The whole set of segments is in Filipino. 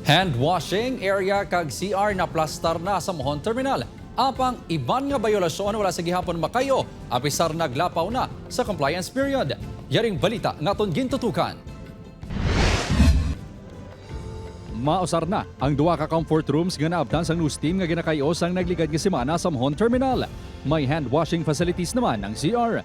Hand washing area kag CR na plastar na sa Mohon Terminal. Apang iban nga bayolasyon wala sa gihapon makayo, apisar naglapaw na sa compliance period. Yaring balita ngaton gintutukan. Mausar na ang duwa ka comfort rooms nga naabtan sang news team nga ginakayos ang nagligad nga semana sa Mohon Terminal. May hand washing facilities naman ang CR.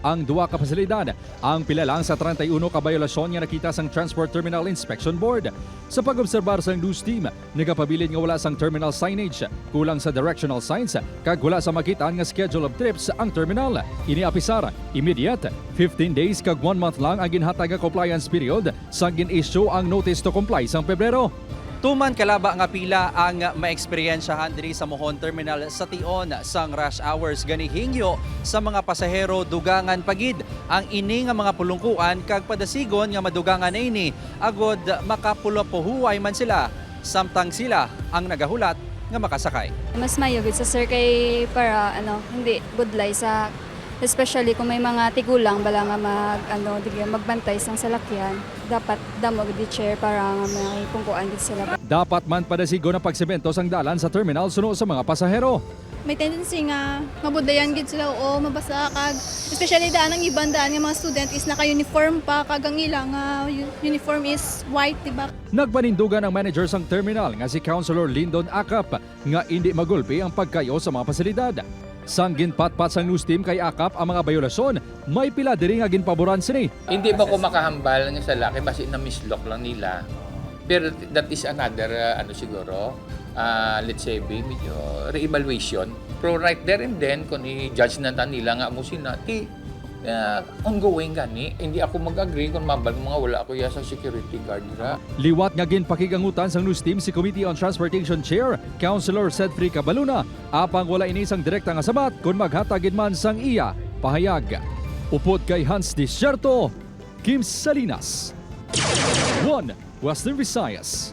Ang duwa ka pasilidad ang pila lang sa 31 ka bayolasyon nga nakita sang Transport Terminal Inspection Board. Sa pag-obserbar sang news team, nagapabilin nga wala sang terminal signage, kulang sa directional signs, kag wala sa makitaan nga schedule of trips ang terminal. Iniapisar, immediate, 15 days kag 1 month lang ang ginhatag nga compliance period sa gin-issue ang notice to comply sang Pebrero. Tuman kalaba nga pila ang maeksperiensyahan diri sa Mohon Terminal sa tion sang rush hours gani hingyo sa mga pasahero dugangan pagid ang ini nga mga pulungkuan kag padasigon nga madugangan na ini agod makapulopohuay man sila samtang sila ang nagahulat nga makasakay. Mas mayugid sa sir kay para hindi budlay sa especially kung may mga tigulang bala nga magbantay sang salakyan, dapat damo di chair para nga may pungkuan gid sila. Dapat man padasigon ang pagsemento sang dalan sa terminal suno sa mga pasahero. May tendency nga mabudlayan gid sila o mabasa kag especially daan ang ibang daan nga mga student is naka-uniform pa kag ang ilang uniform is white, diba? Nagpanindugan ang manager sang terminal nga si Councilor Lyndon Acap nga hindi magulpi ang pagkayo sa mga pasilidad. Sang ginpatpat sang news team kay Acap ang mga bayolasyon, may pila diri nga ginpaboran sini. Hindi ba ko makahambal nga sa laki basi na mislock lang nila. Pero that is another siguro, let's say medyo re-evaluation. Pero right there and then kung i-judge na nila nga mo sinati, ongoing gani. Hindi ako mag-agree kung mabal mga wala ako sa security guard ra. Liwat nga ginpakigangutan sang news team si Committee on Transportation Chair, Councilor Cedric Cabaluna, apang wala ini sang direkta nga sabat kung maghatagid man sang iya pahayag. Upod kay Hans Desierto, Kim Salinas, 1 Western Visayas.